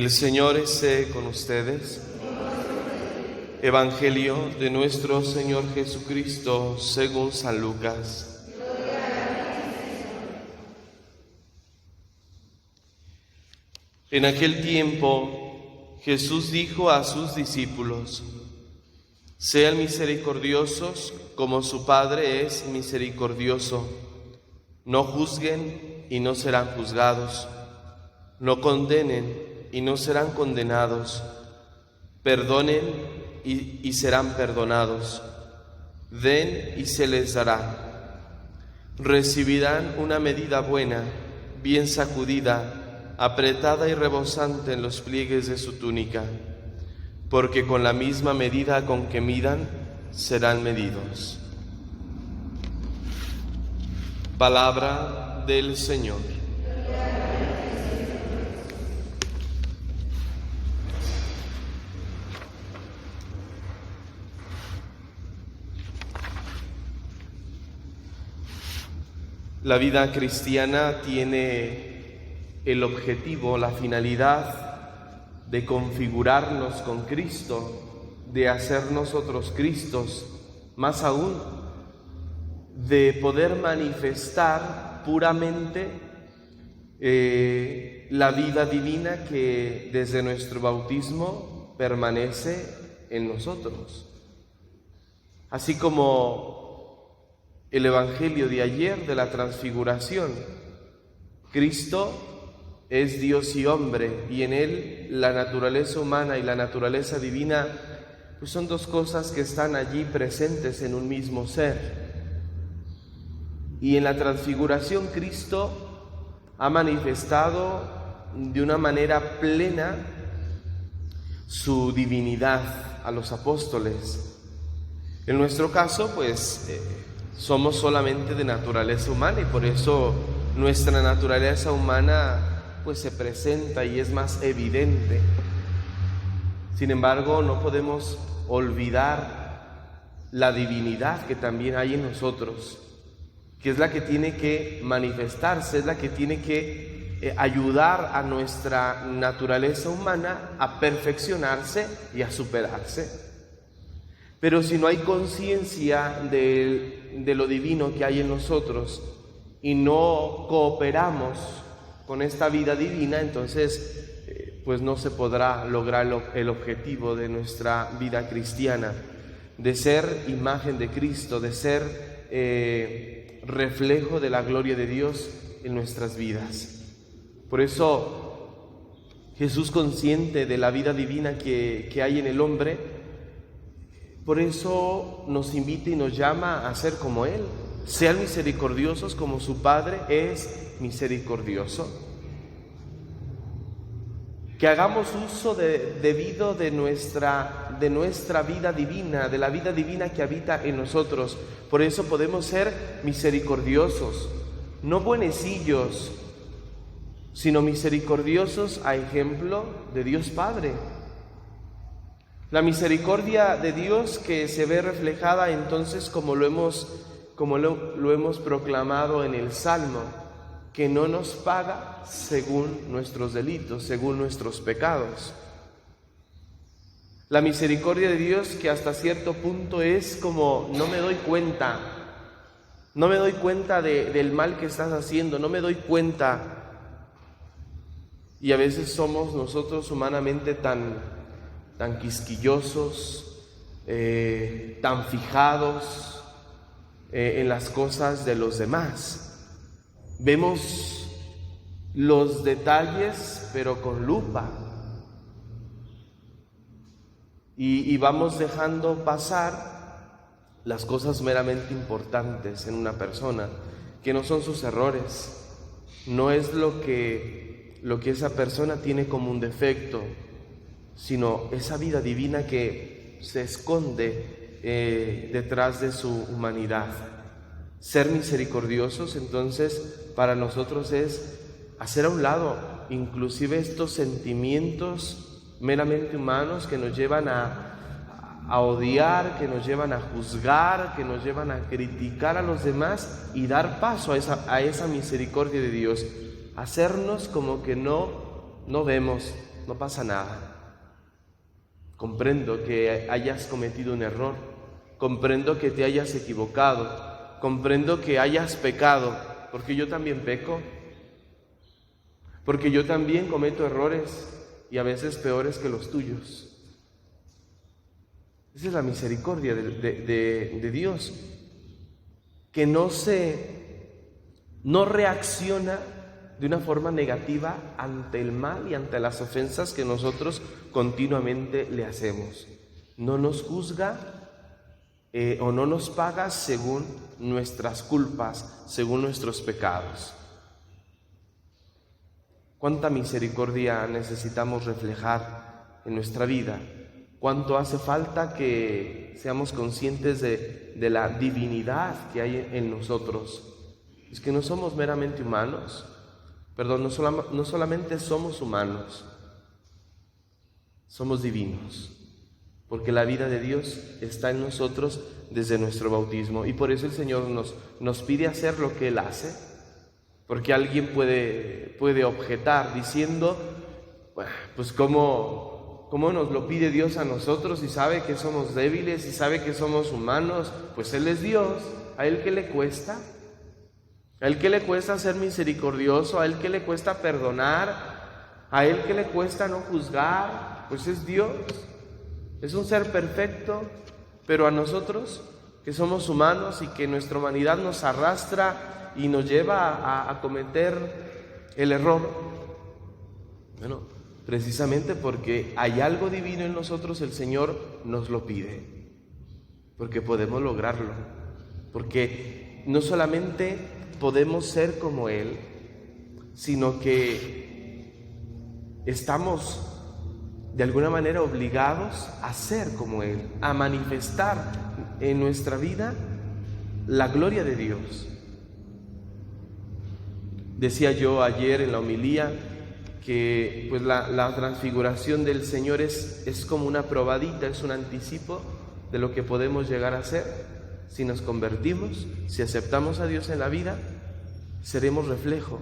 El Señor esté con ustedes. Evangelio de nuestro Señor Jesucristo según San Lucas. En aquel tiempo Jesús dijo a sus discípulos: sean misericordiosos como su Padre es misericordioso. No juzguen y no serán juzgados. No condenen y no serán condenados. Perdonen y serán perdonados. Den y se les dará. Recibirán una medida buena, bien sacudida, apretada y rebosante en los pliegues de su túnica, porque con la misma medida con que midan, serán medidos. Palabra del Señor. La vida cristiana tiene el objetivo, la finalidad de configurarnos con Cristo, de hacer nosotros Cristos, más aún, de poder manifestar puramente la vida divina que desde nuestro bautismo permanece en nosotros. Así como el Evangelio de ayer de la Transfiguración, Cristo es Dios y hombre, y en Él la naturaleza humana y la naturaleza divina pues son dos cosas que están allí presentes en un mismo ser. Y en la Transfiguración Cristo ha manifestado de una manera plena su divinidad a los apóstoles. En nuestro caso, pues somos solamente de naturaleza humana y por eso nuestra naturaleza humana pues se presenta y es más evidente. Sin embargo, no podemos olvidar la divinidad que también hay en nosotros, que es la que tiene que manifestarse, es la que tiene que ayudar a nuestra naturaleza humana a perfeccionarse y a superarse. Pero si no hay conciencia de lo divino que hay en nosotros y no cooperamos con esta vida divina, entonces pues no se podrá lograr el objetivo de nuestra vida cristiana, de ser imagen de Cristo, de ser reflejo de la gloria de Dios en nuestras vidas. Por eso Jesús, consciente de la vida divina que hay en el hombre, por eso nos invita y nos llama a ser como Él. Sean misericordiosos como su Padre es misericordioso. Que hagamos uso debido de nuestra vida divina, de la vida divina que habita en nosotros. Por eso podemos ser misericordiosos, no buenecillos, sino misericordiosos a ejemplo de Dios Padre. La misericordia de Dios que se ve reflejada entonces como lo hemos proclamado en el Salmo, que no nos paga según nuestros delitos, según nuestros pecados. La misericordia de Dios que hasta cierto punto es como no me doy cuenta del mal que estás haciendo, no me doy cuenta. Y a veces somos nosotros humanamente tan quisquillosos, tan fijados en las cosas de los demás. Vemos los detalles, pero con lupa. Y vamos dejando pasar las cosas meramente importantes en una persona, que no son sus errores, no es lo que esa persona tiene como un defecto, sino esa vida divina que se esconde detrás de su humanidad. Ser misericordiosos, entonces, para nosotros es hacer a un lado inclusive estos sentimientos meramente humanos que nos llevan a odiar, que nos llevan a juzgar, que nos llevan a criticar a los demás y dar paso a esa misericordia de Dios. Hacernos como que no vemos, no pasa nada. Comprendo que hayas cometido un error, comprendo que te hayas equivocado, comprendo que hayas pecado, porque yo también peco, porque yo también cometo errores y a veces peores que los tuyos. Esa es la misericordia de Dios, que no reacciona de una forma negativa ante el mal y ante las ofensas que nosotros continuamente le hacemos. No nos juzga o no nos paga según nuestras culpas, según nuestros pecados. ¿Cuánta misericordia necesitamos reflejar en nuestra vida? ¿Cuánto hace falta que seamos conscientes de la divinidad que hay en nosotros? Es que no somos meramente humanos, no solamente somos humanos, somos divinos, porque la vida de Dios está en nosotros desde nuestro bautismo, y por eso el Señor nos pide hacer lo que Él hace, porque alguien puede objetar diciendo, pues ¿cómo nos lo pide Dios a nosotros y sabe que somos débiles y sabe que somos humanos? Pues Él es Dios, ¿a Él qué le cuesta? ¿A Él qué le cuesta ser misericordioso? ¿A Él qué le cuesta perdonar? ¿A Él qué le cuesta no juzgar? Pues es Dios, es un ser perfecto, pero a nosotros, que somos humanos y que nuestra humanidad nos arrastra y nos lleva a cometer el error, bueno, precisamente porque hay algo divino en nosotros, el Señor nos lo pide, porque podemos lograrlo, porque no solamente podemos ser como Él, sino que estamos de alguna manera obligados a ser como Él, a manifestar en nuestra vida la gloria de Dios. Decía yo ayer en la homilía que pues la transfiguración del Señor es como una probadita, es un anticipo de lo que podemos llegar a ser. Si nos convertimos, si aceptamos a Dios en la vida, seremos reflejo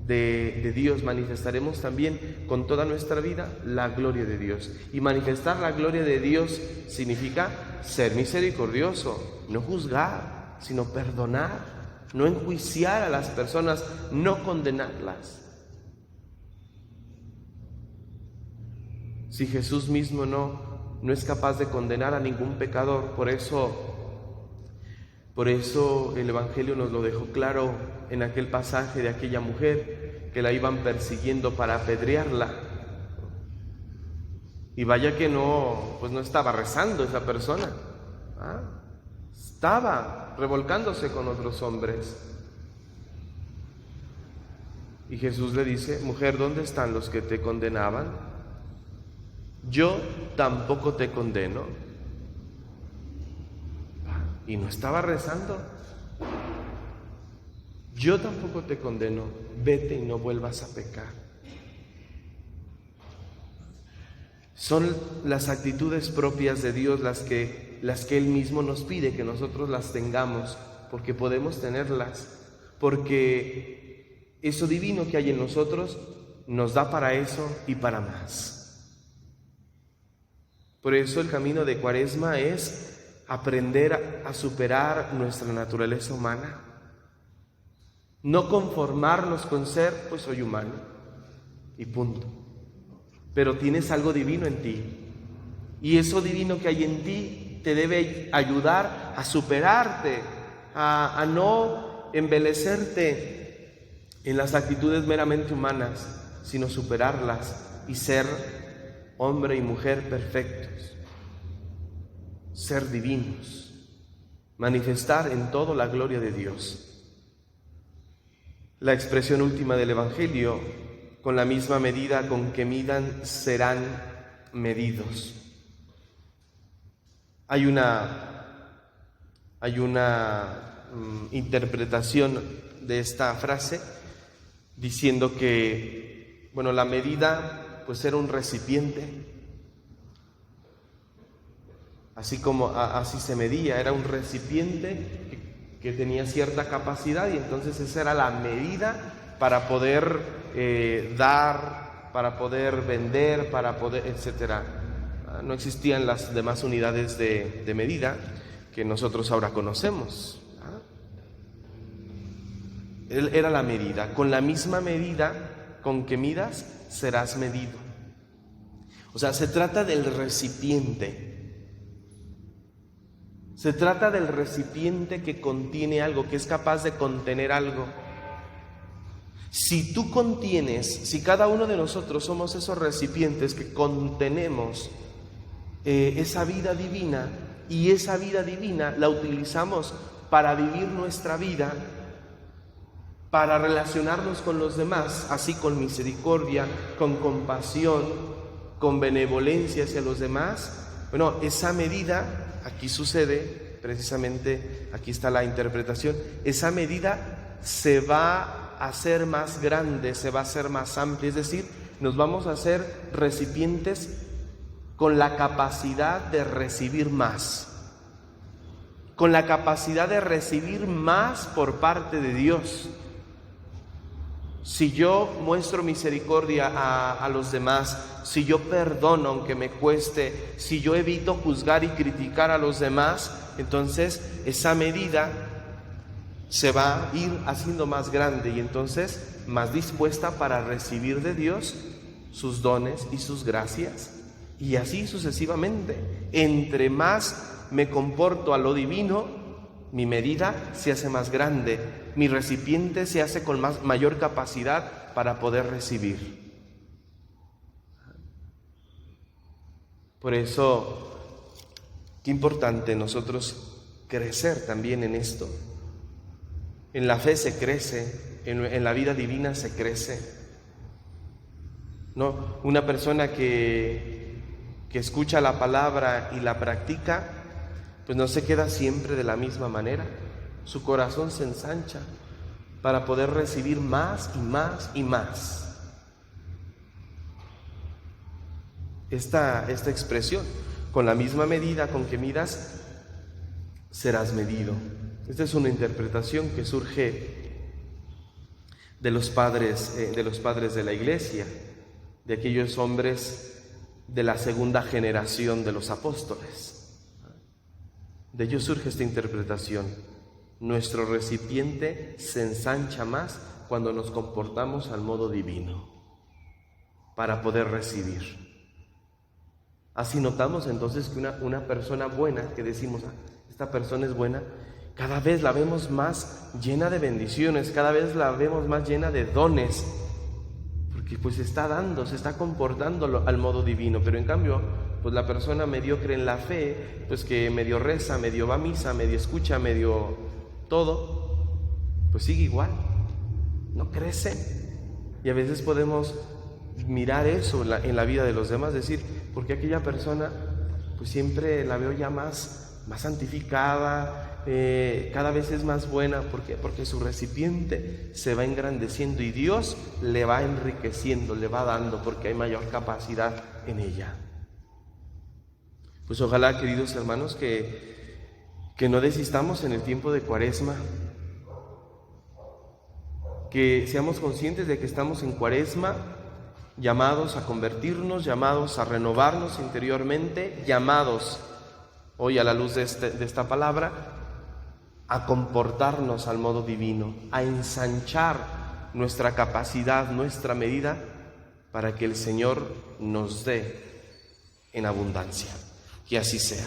de Dios, manifestaremos también con toda nuestra vida la gloria de Dios. Y manifestar la gloria de Dios significa ser misericordioso, no juzgar, sino perdonar, no enjuiciar a las personas, no condenarlas. Si Jesús mismo no es capaz de condenar a ningún pecador, por eso el Evangelio nos lo dejó claro en aquel pasaje de aquella mujer que la iban persiguiendo para apedrearla. Y vaya que no estaba rezando esa persona, estaba revolcándose con otros hombres. Y Jesús le dice: mujer, ¿dónde están los que te condenaban? Yo tampoco te condeno. Y no estaba rezando. Yo tampoco te condeno, vete y no vuelvas a pecar. Son las actitudes propias de Dios las que Él mismo nos pide que nosotros las tengamos, porque podemos tenerlas, porque eso divino que hay en nosotros nos da para eso y para más. Por eso el camino de Cuaresma es aprender a superar nuestra naturaleza humana, no conformarnos con ser, pues soy humano y punto. Pero tienes algo divino en ti, y eso divino que hay en ti te debe ayudar a superarte, a no embelecerte en las actitudes meramente humanas, sino superarlas y ser hombre y mujer perfectos, ser divinos, manifestar en todo la gloria de Dios. La expresión última del Evangelio: con la misma medida con que midan serán medidos. Hay una interpretación de esta frase diciendo que, la medida pues era un recipiente, así se medía, era un recipiente que tenía cierta capacidad, y entonces esa era la medida para poder dar para poder vender, para poder, etcétera. No existían las demás unidades de medida que nosotros ahora conocemos. Era la medida. Con la misma medida con que midas, serás medido. O sea, se trata del recipiente. Se trata del recipiente que contiene algo, que es capaz de contener algo. Si tú contienes, si cada uno de nosotros somos esos recipientes que contenemos esa vida divina, y esa vida divina la utilizamos para vivir nuestra vida, para relacionarnos con los demás, así con misericordia, con compasión, con benevolencia hacia los demás, bueno, esa medida, aquí sucede, precisamente, aquí está la interpretación, esa medida se va a hacer más grande, se va a hacer más amplia, es decir, nos vamos a hacer recipientes con la capacidad de recibir más, con la capacidad de recibir más por parte de Dios. Si yo muestro misericordia a los demás, si yo perdono aunque me cueste, si yo evito juzgar y criticar a los demás, entonces esa medida se va a ir haciendo más grande y entonces más dispuesta para recibir de Dios sus dones y sus gracias. Y así sucesivamente. Entre más me comporto a lo divino, mi medida se hace más grande, mi recipiente se hace con mayor capacidad para poder recibir. Por eso, qué importante nosotros crecer también en esto. En la fe se crece, en la vida divina se crece. No, una persona que escucha la palabra y la practica, pues no se queda siempre de la misma manera. Su corazón se ensancha para poder recibir más y más y más. Esta expresión, con la misma medida con que midas, serás medido. Esta es una interpretación que surge de los padres de la Iglesia, de aquellos hombres de la segunda generación de los apóstoles. De ellos surge esta interpretación. Nuestro recipiente se ensancha más cuando nos comportamos al modo divino para poder recibir. Así notamos entonces que una persona buena, que decimos, esta persona es buena, cada vez la vemos más llena de bendiciones, cada vez la vemos más llena de dones, porque pues se está comportando al modo divino. Pero en cambio, pues la persona mediocre en la fe, pues que medio reza, medio va a misa, medio escucha, medio todo, pues sigue igual, no crece. Y a veces podemos mirar eso en la vida de los demás, decir, porque aquella persona pues siempre la veo ya más santificada, cada vez es más buena. ¿Por qué? Porque su recipiente se va engrandeciendo y Dios le va enriqueciendo, le va dando, porque hay mayor capacidad en ella. Pues ojalá, queridos hermanos, que no desistamos en el tiempo de Cuaresma, que seamos conscientes de que estamos en Cuaresma, llamados a convertirnos, llamados a renovarnos interiormente, llamados hoy a la luz de esta palabra a comportarnos al modo divino, a ensanchar nuestra capacidad, nuestra medida, para que el Señor nos dé en abundancia. Que así sea.